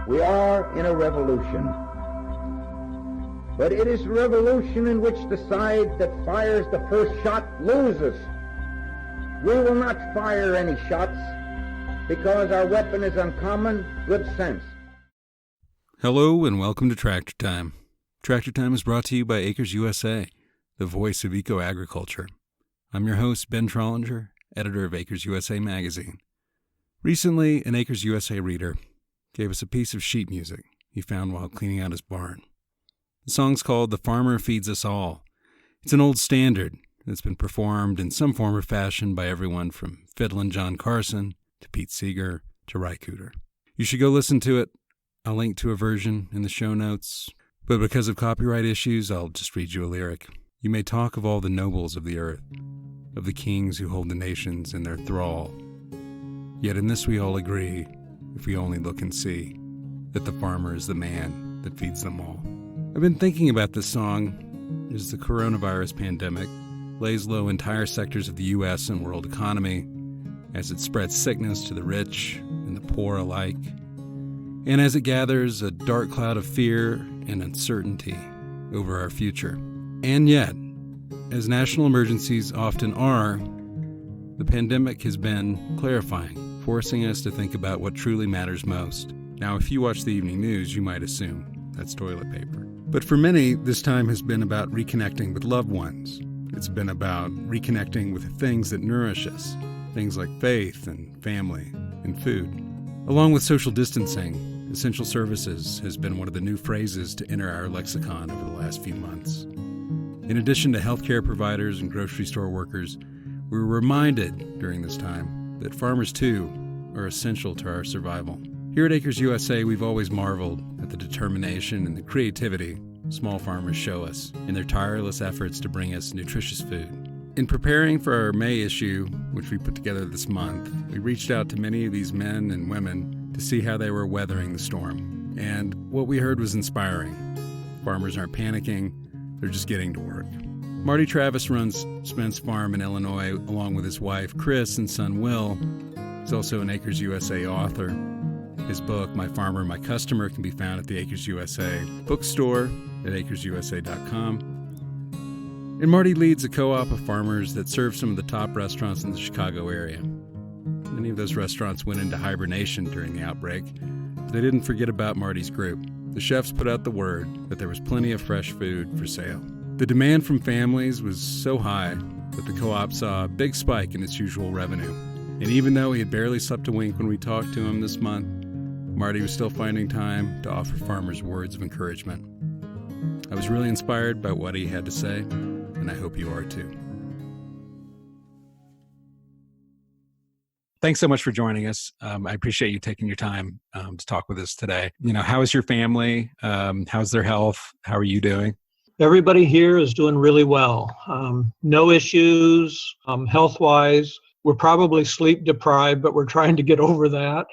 We are in a revolution. But it is a revolution in which the side that fires the first shot loses. We will not fire any shots because our weapon is uncommon good sense. Hello and welcome to Tractor Time. Tractor Time is brought to you by Acres U.S.A., the voice of eco-agriculture. I'm your host, Ben Trollinger, editor of Acres U.S.A. magazine. Recently, an Acres U.S.A. reader gave us a piece of sheet music he found while cleaning out his barn. The song's called "The Farmer Feeds Us All." It's an old standard that's been performed in some form or fashion by everyone from Fiddlin John Carson to Pete Seeger to Ry Cooder. You should go listen to it. I'll link to a version in the show notes, but because of copyright issues, I'll just read you a lyric. You may talk of all the nobles of the earth, of the kings who hold the nations in their thrall. Yet in this we all agree, if we only look and see, that the farmer is the man that feeds them all. I've been thinking about this song as the coronavirus pandemic lays low entire sectors of the U.S. and world economy, as it spreads sickness to the rich and the poor alike, and as it gathers a dark cloud of fear and uncertainty over our future. And yet, as national emergencies often are, the pandemic has been clarifying, forcing us to think about what truly matters most. Now, if you watch the evening news, you might assume that's toilet paper. But for many, this time has been about reconnecting with loved ones. It's been about reconnecting with the things that nourish us, things like faith and family and food. Along with social distancing, essential services has been one of the new phrases to enter our lexicon over the last few months. In addition to healthcare providers and grocery store workers, we were reminded during this time that farmers too are essential to our survival. Here at Acres USA, we've always marveled at the determination and the creativity small farmers show us in their tireless efforts to bring us nutritious food. In preparing for our May issue, which we put together this month, we reached out to many of these men and women to see how they were weathering the storm. And what we heard was inspiring. Farmers aren't panicking, they're just getting to work. Marty Travis runs Spence Farm in Illinois along with his wife, Chris, and son, Will. He's also an Acres USA author. His book, My Farmer, My Customer, can be found at the Acres USA bookstore at acresusa.com. And Marty leads a co-op of farmers that serve some of the top restaurants in the Chicago area. Many of those restaurants went into hibernation during the outbreak, but they didn't forget about Marty's group. The chefs put out the word that there was plenty of fresh food for sale. The demand from families was so high that the co-op saw a big spike in its usual revenue. And even though he had barely slept a wink when we talked to him this month, Marty was still finding time to offer farmers words of encouragement. I was really inspired by what he had to say, and I hope you are too. Thanks so much for joining us. I appreciate you taking your time to talk with us today. How is your family? How's their health? How are you doing? Everybody here is doing really well. No issues health-wise. We're probably sleep deprived, but we're trying to get over that.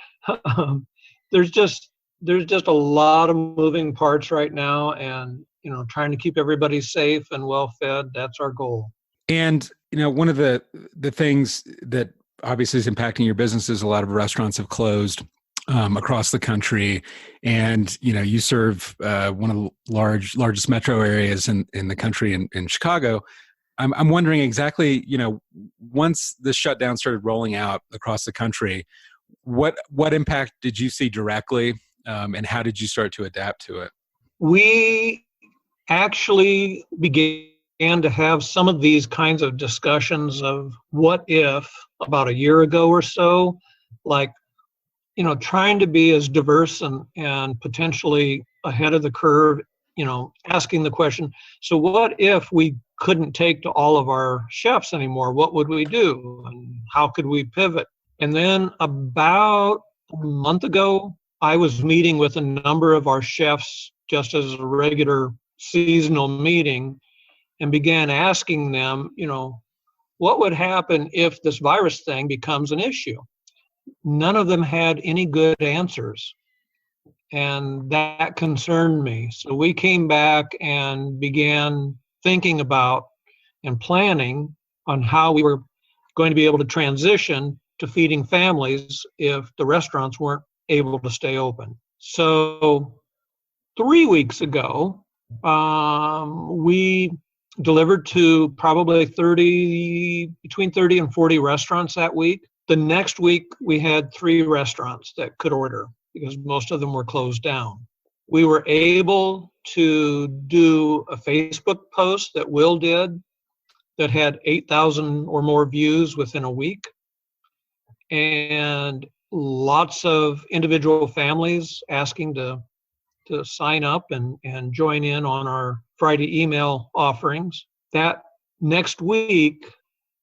There's just a lot of moving parts right now, and trying to keep everybody safe and well fed. That's our goal. And one of the things that obviously is impacting your business is a lot of restaurants have closed across the country, and you serve one of the largest metro areas in the country in Chicago. I'm wondering exactly, once the shutdown started rolling out across the country, what impact did you see directly, and how did you start to adapt to it? We actually began to have some of these kinds of discussions of what if about a year ago or so, like, trying to be as diverse and potentially ahead of the curve, asking the question, so what if we couldn't take to all of our chefs anymore? What would we do? And how could we pivot? And then about a month ago, I was meeting with a number of our chefs just as a regular seasonal meeting and began asking them, what would happen if this virus thing becomes an issue? None of them had any good answers. And that concerned me. So we came back and began thinking about and planning on how we were going to be able to transition to feeding families if the restaurants weren't able to stay open. So 3 weeks ago, we delivered to probably between 30 and 40 restaurants that week. The next week, we had 3 restaurants that could order because most of them were closed down. We were able to do a Facebook post that Will did that had 8,000 or more views within a week. And lots of individual families asking to sign up and join in on our Friday email offerings. That next week,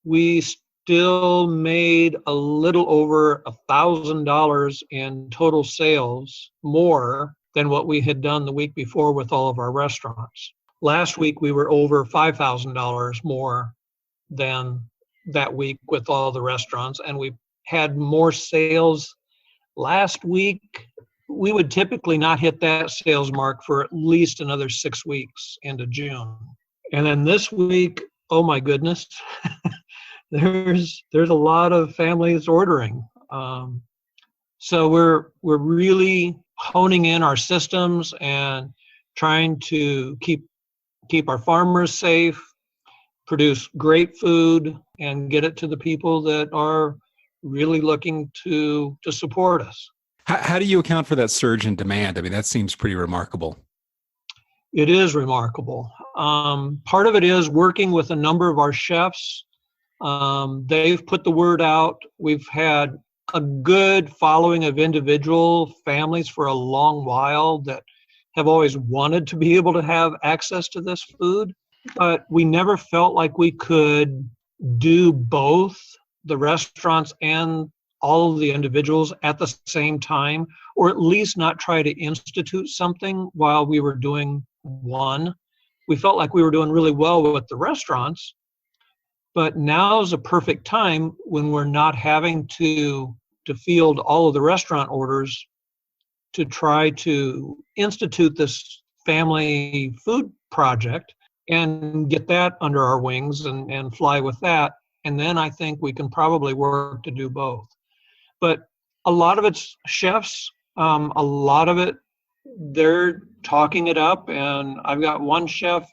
we still made a little over $1,000 in total sales, more than what we had done the week before with all of our restaurants. Last week, we were over $5,000 more than that week with all the restaurants, and we had more sales last week. We would typically not hit that sales mark for at least another 6 weeks into June. And then this week, oh my goodness, there's a lot of families ordering. So we're really honing in our systems and trying to keep our farmers safe, produce great food, and get it to the people that are really looking to support us. How do you account for that surge in demand? I mean, that seems pretty remarkable. It is remarkable. Part of it is working with a number of our chefs. They've put the word out. We've had a good following of individual families for a long while that have always wanted to be able to have access to this food, but we never felt like we could do both the restaurants and all of the individuals at the same time, or at least not try to institute something while we were doing one. We felt like we were doing really well with the restaurants, but now's a perfect time when we're not having to field all of the restaurant orders to try to institute this family food project and get that under our wings and fly with that. And then I think we can probably work to do both. But a lot of it's chefs, a lot of it, they're talking it up. And I've got one chef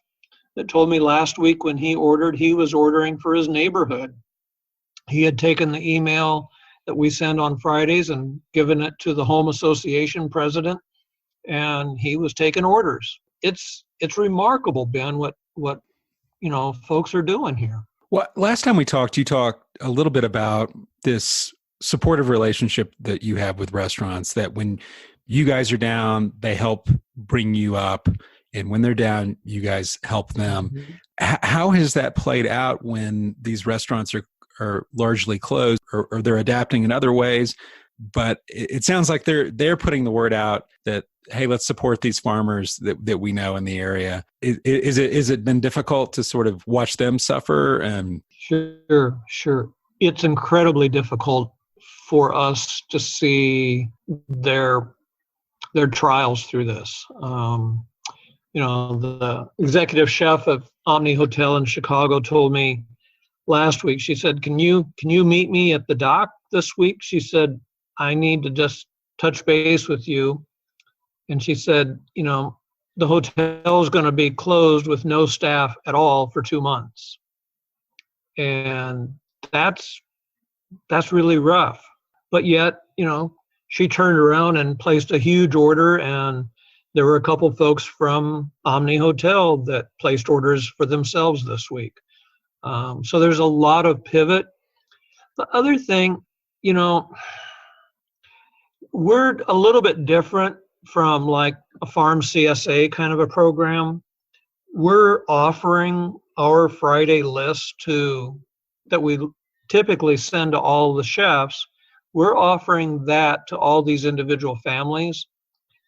that told me last week when he was ordering for his neighborhood. He had taken the email that we send on Fridays and given it to the home association president, and he was taking orders. It's remarkable, Ben, what folks are doing here. Well, last time we talked, you talked a little bit about this supportive relationship that you have with restaurants, that when you guys are down, they help bring you up, and when they're down, you guys help them. Mm-hmm. How has that played out when these restaurants are largely closed, or they're adapting in other ways? But it sounds like they're putting the word out that, hey, let's support these farmers that we know in the area. Is it been difficult to sort of watch them suffer? Sure. It's incredibly difficult for us to see their trials through this. The executive chef of Omni Hotel in Chicago told me last week, she said, can you meet me at the dock this week? She said, I need to just touch base with you. And she said, the hotel is going to be closed with no staff at all for 2 months. And that's really rough. But yet, she turned around and placed a huge order, and there were a couple folks from Omni Hotel that placed orders for themselves this week. So there's a lot of pivot. The other thing, we're a little bit different from like a farm CSA kind of a program. We're offering our Friday list that we typically send to all the chefs. We're offering that to all these individual families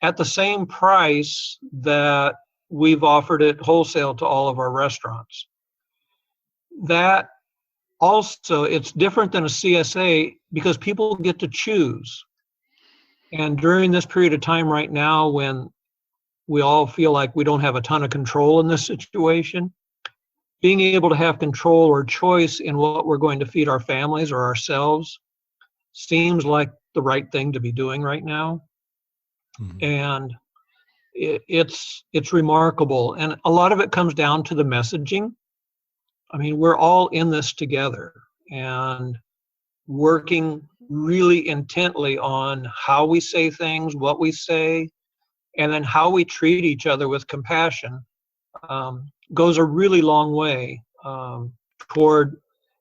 at the same price that we've offered it wholesale to all of our restaurants. That also, it's different than a CSA because people get to choose. And during this period of time right now, when we all feel like we don't have a ton of control in this situation, being able to have control or choice in what we're going to feed our families or ourselves seems like the right thing to be doing right now. Mhm. And it's remarkable. And a lot of it comes down to the messaging. I mean, we're all in this together and working really intently on how we say things, what we say, and then how we treat each other with compassion goes a really long way toward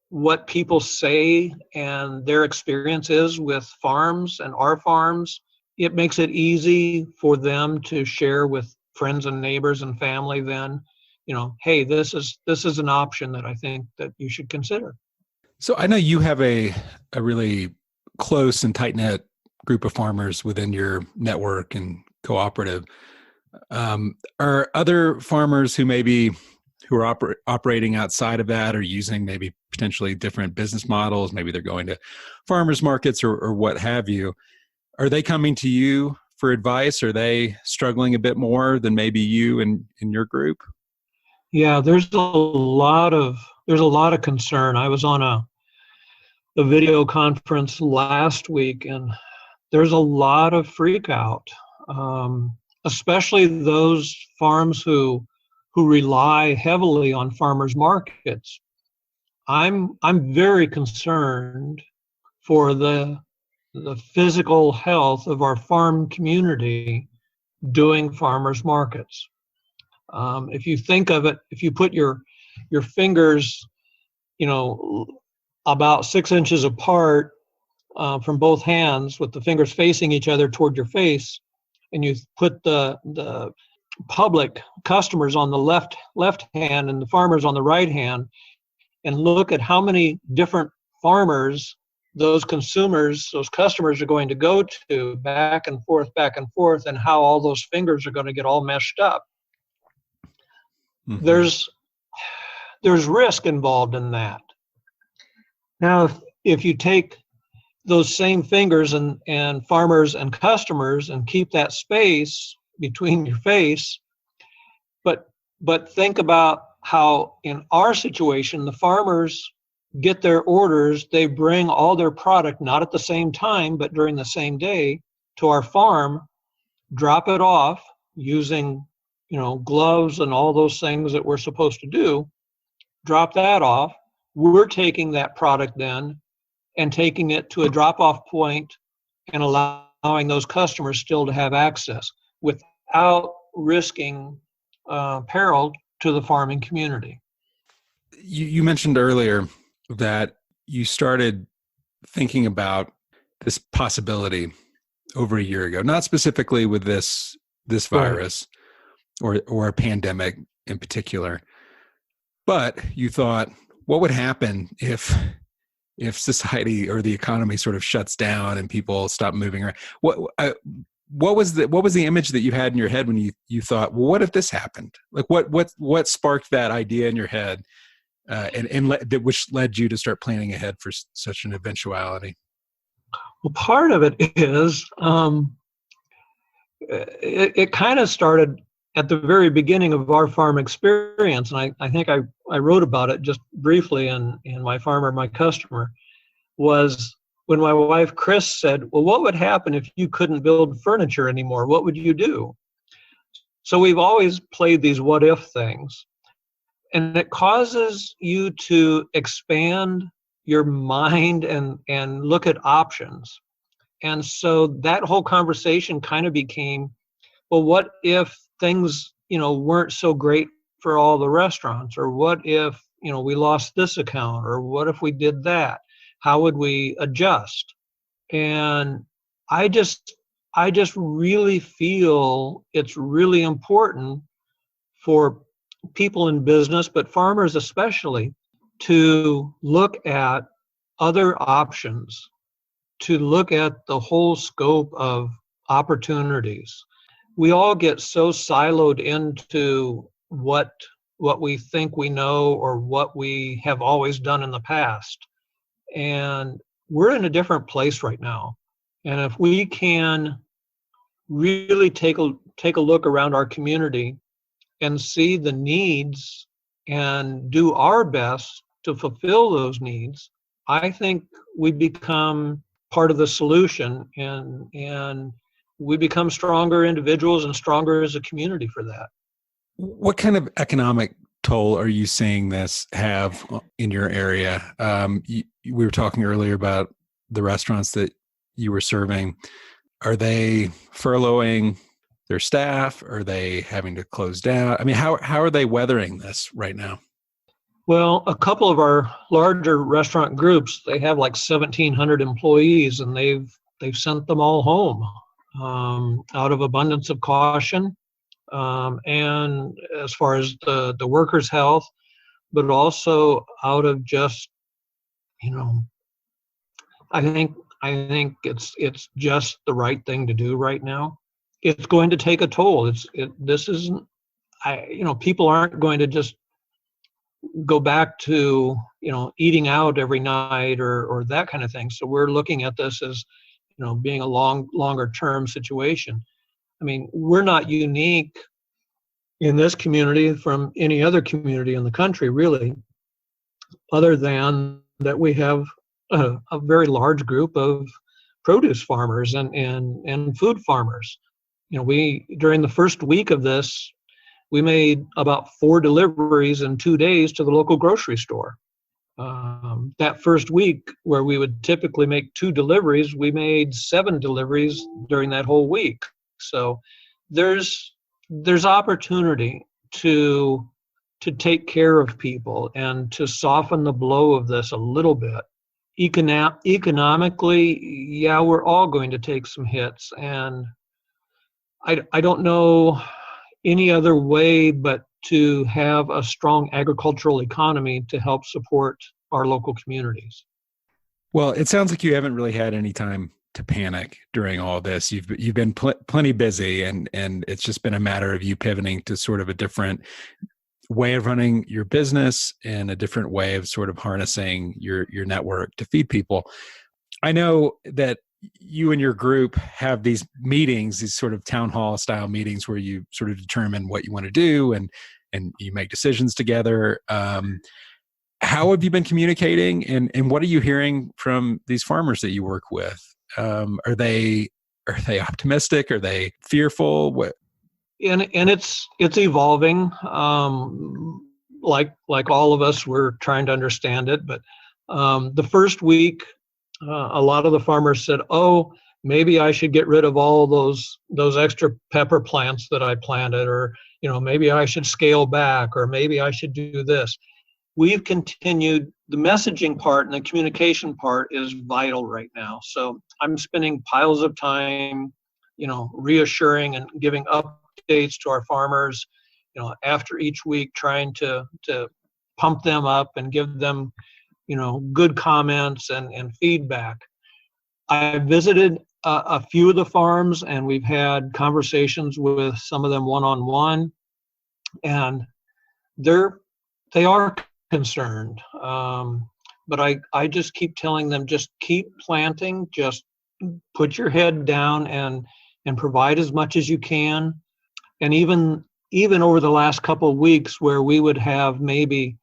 what people say and their experience is with farms and our farms. It makes it easy for them to share with friends and neighbors and family then, hey, this is an option that I think that you should consider. So I know you have a really close and tight-knit group of farmers within your network and cooperative. Are other farmers who are operating outside of that or using maybe potentially different business models, maybe they're going to farmers markets or what have you, are they coming to you for advice? Are they struggling a bit more than maybe you in your group? Yeah, there's a lot of concern. I was on a video conference last week, and there's a lot of freak out, especially those farms who rely heavily on farmers markets. I'm very concerned for the physical health of our farm community doing farmers markets. If you think of it, if you put your fingers, about 6 inches apart from both hands, with the fingers facing each other toward your face, and you put the public customers on the left hand and the farmers on the right hand, and look at how many different farmers those customers are going to go to back and forth, and how all those fingers are going to get all meshed up. Mm-hmm. There's risk involved in that. Now, if you take those same fingers and farmers and customers and keep that space between your face, but think about how in our situation, the farmers get their orders, they bring all their product, not at the same time, but during the same day, to our farm, drop it off using, gloves and all those things that we're supposed to do, drop that off. We're taking that product then and taking it to a drop-off point and allowing those customers still to have access without risking peril to the farming community. You mentioned earlier that you started thinking about this possibility over a year ago, not specifically with this virus or a pandemic in particular, but you thought, what would happen if society or the economy sort of shuts down and people stop moving around? What was the image that you had in your head when you thought, well, what if this happened? Like what sparked that idea in your head, which led you to start planning ahead for such an eventuality? Well, part of it is it kind of started at the very beginning of our farm experience, and I think I wrote about it just briefly in My Farmer, My Customer, was when my wife Chris said, well, what would happen if you couldn't build furniture anymore? What would you do? So we've always played these what if things, and it causes you to expand your mind and look at options. And so that whole conversation kind of became, well, what if things, weren't so great for all the restaurants? Or what if, we lost this account? Or what if we did that? How would we adjust? And I just really feel it's really important for people in business, but farmers especially, to look at other options, to look at the whole scope of opportunities. We all get so siloed into what we think we know or what we have always done in the past. And we're in a different place right now. And if we can really take a look around our community and see the needs and do our best to fulfill those needs, I think we become part of the solution, and we become stronger individuals and stronger as a community for that. What kind of economic toll are you seeing this have in your area? We were talking earlier about the restaurants that you were serving. Are they furloughing their staff? Are they having to close down? I mean, how are they weathering this right now? Well, a couple of our larger restaurant groups, they have like 1,700 employees, and they've sent them all home out of abundance of caution. And as far as the workers' health, but also out of just, I think it's just the right thing to do right now. It's going to take a toll. People aren't going to just go back to, eating out every night or that kind of thing. So we're looking at this as, being a longer term situation. I mean, we're not unique in this community from any other community in the country, really, other than that we have a very large group of produce farmers and food farmers. During the first week of this, we made about 4 deliveries in 2 days to the local grocery store. That first week, where we would typically make 2 deliveries, we made 7 deliveries during that whole week. So there's opportunity to take care of people and to soften the blow of this a little bit. Economically, yeah, we're all going to take some hits, and I don't know any other way but to have a strong agricultural economy to help support our local communities. Well, it sounds like you haven't really had any time to panic during all this. You've been plenty busy, and it's just been a matter of you pivoting to sort of a different way of running your business and a different way of sort of harnessing your network to feed people. I know that you and your group have these meetings, these sort of town hall style meetings where you sort of determine what you want to do and you make decisions together. How have you been communicating, and what are you hearing from these farmers that you work with? Are they optimistic? Are they fearful? What? And it's evolving. Like all of us, we're trying to understand it. But the first week, a lot of the farmers said, "Oh, maybe I should get rid of all those extra pepper plants that I planted, or maybe I should scale back, or maybe I should do this." We've continued. The messaging part and the communication part is vital right now. So I'm spending piles of time, reassuring and giving updates to our farmers, after each week, trying to pump them up and give them, good comments and feedback. I visited a few of the farms, and we've had conversations with some of them one-on-one, and they are concerned. But I just keep telling them, just keep planting, just put your head down and provide as much as you can. And even over the last couple of weeks, where we would have maybe,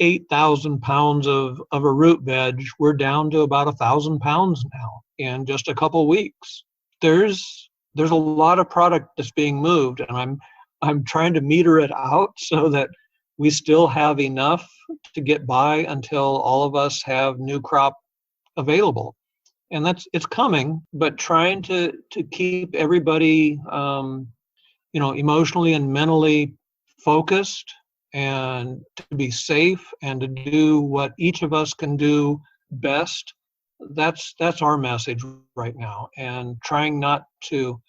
8,000 pounds of a root veg, we're down to about 1,000 pounds now in just a couple of weeks. There's a lot of product that's being moved, and I'm trying to meter it out so that we still have enough to get by until all of us have new crop available. And it's coming, but trying to keep everybody, emotionally and mentally focused, and to be safe, and to do what each of us can do best. That's our message right now, and trying not to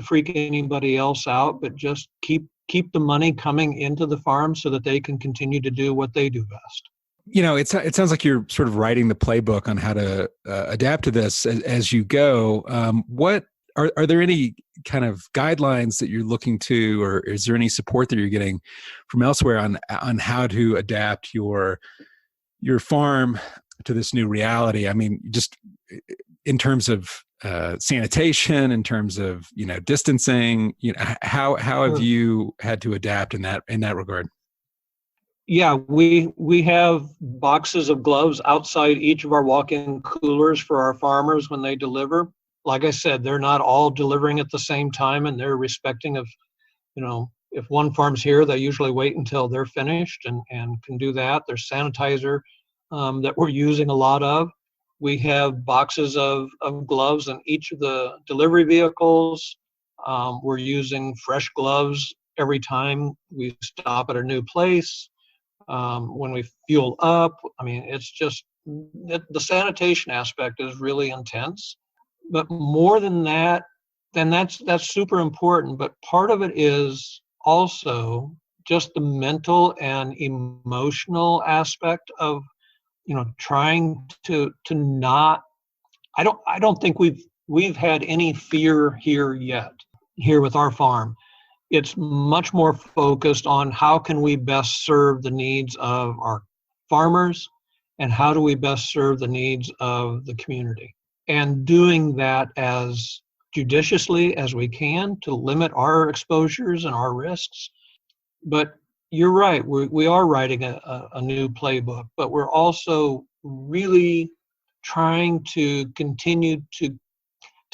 freak anybody else out, but just keep the money coming into the farm so that they can continue to do what they do best. It sounds like you're sort of writing the playbook on how to adapt to this as you go. What are there any kind of guidelines that you're looking to, or is there any support that you're getting from elsewhere on how to adapt your farm to this new reality? I mean, just in terms of sanitation, in terms of distancing, how have you had to adapt in that regard? Yeah, we have boxes of gloves outside each of our walk-in coolers for our farmers when they deliver. like I said, they're not all delivering at the same time, and they're respecting of, if one farm's here, they usually wait until they're finished and can do that. There's sanitizer that we're using a lot of. We have boxes of gloves in each of the delivery vehicles. We're using fresh gloves every time we stop at a new place. When we fuel up, it's just the sanitation aspect is really intense. But more than that, then that's super important. But part of it is also just the mental and emotional aspect of, trying to not. I don't think we've had any fear here yet, here with our farm. It's much more focused on how can we best serve the needs of our farmers and how do we best serve the needs of the community, and doing that as judiciously as we can to limit our exposures and our risks. But you're right, we are writing a new playbook, but we're also really trying to continue to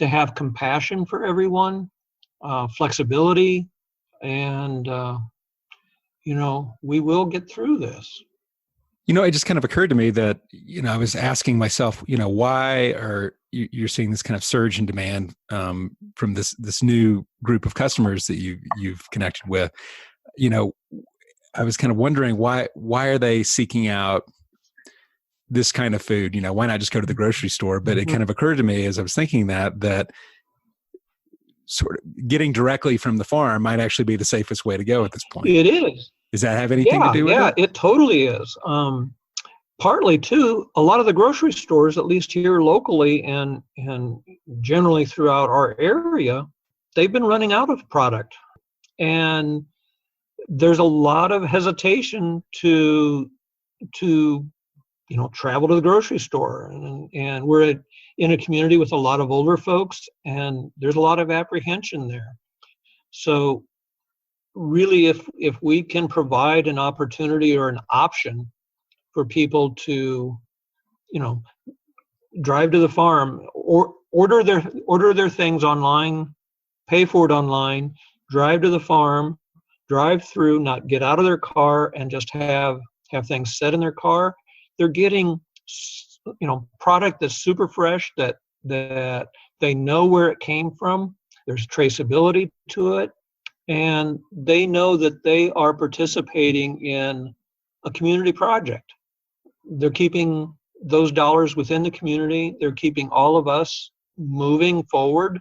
have compassion for everyone, flexibility, and we will get through this. It just kind of occurred to me that, I was asking myself, why are you're seeing this kind of surge in demand from this new group of customers that you've connected with? I was kind of wondering why are they seeking out this kind of food? Why not just go to the grocery store? But it kind of occurred to me as I was thinking that sort of getting directly from the farm might actually be the safest way to go at this point. It is. Does that have anything to do with it? Yeah, it totally is. Partly too, a lot of the grocery stores, at least here locally and generally throughout our area, they've been running out of product. And there's a lot of hesitation to travel to the grocery store. And we're in a community with a lot of older folks, and there's a lot of apprehension there. So really, if we can provide an opportunity or an option for people to, drive to the farm or order their things online, pay for it online, drive to the farm, drive through, not get out of their car and just have things set in their car, they're getting, product that's super fresh, that they know where it came from. There's traceability to it. And they know that they are participating in a community project. They're keeping those dollars within the community. They're keeping all of us moving forward,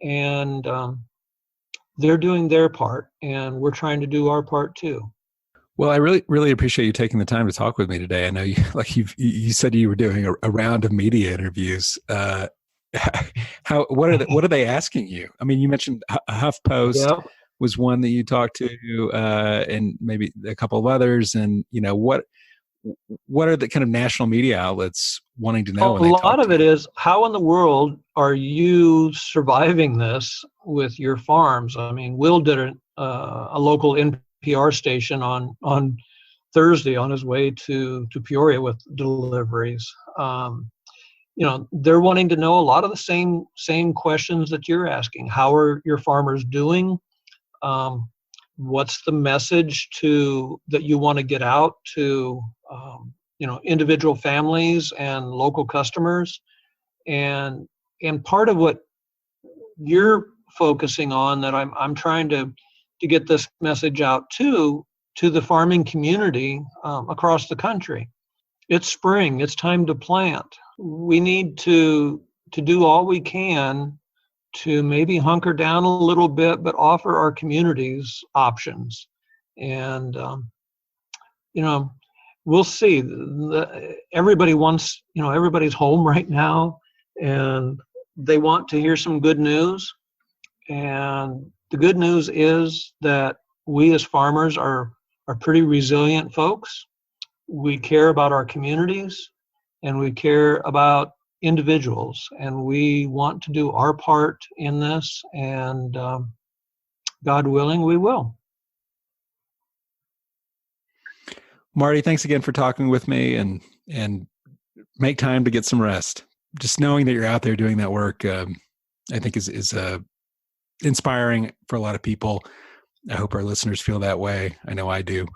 and they're doing their part, and we're trying to do our part too. Well, I really, really appreciate you taking the time to talk with me today. I know you said you were doing a round of media interviews. What are they asking you? You mentioned HuffPost. Yeah. Was one that you talked to, and maybe a couple of others. And, what are the kind of national media outlets wanting to know? A lot of it is, how in the world are you surviving this with your farms? Will did a local NPR station on Thursday on his way to Peoria with deliveries. They're wanting to know a lot of the same questions that you're asking. How are your farmers doing? What's the message that you want to get out to individual families and local customers, and part of what you're focusing on that I'm trying to get this message out to the farming community across the country. It's spring. It's time to plant. We need to do all we can to maybe hunker down a little bit, but offer our communities options. And, we'll see. Everybody wants, everybody's home right now, and they want to hear some good news. And the good news is that we as farmers are pretty resilient folks. We care about our communities, and we care about individuals, and we want to do our part in this, and God willing, we will. Marty, thanks again for talking with me, and make time to get some rest. Just knowing that you're out there doing that work I think is inspiring for a lot of people. I hope our listeners feel that way. I know I do.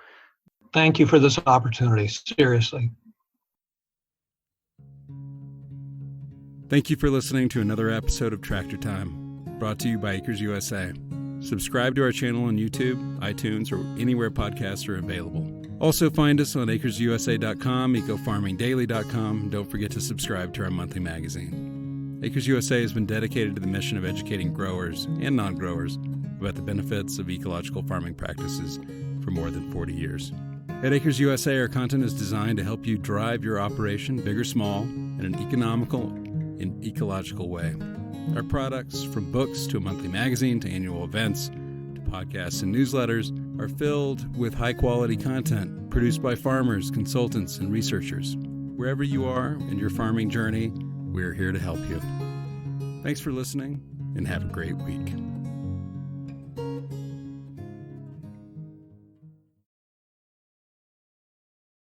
Thank you for this opportunity. Seriously. Thank you for listening to another episode of Tractor Time, brought to you by Acres U.S.A. Subscribe to our channel on YouTube, iTunes, or anywhere podcasts are available. Also find us on acresusa.com, ecofarmingdaily.com, and don't forget to subscribe to our monthly magazine. Acres U.S.A. has been dedicated to the mission of educating growers and non-growers about the benefits of ecological farming practices for more than 40 years. At Acres U.S.A., our content is designed to help you drive your operation, big or small, in an economical and ecological way. Our products, from books to a monthly magazine to annual events to podcasts and newsletters, are filled with high-quality content produced by farmers, consultants, and researchers. Wherever you are in your farming journey, we're here to help you. Thanks for listening, and have a great week.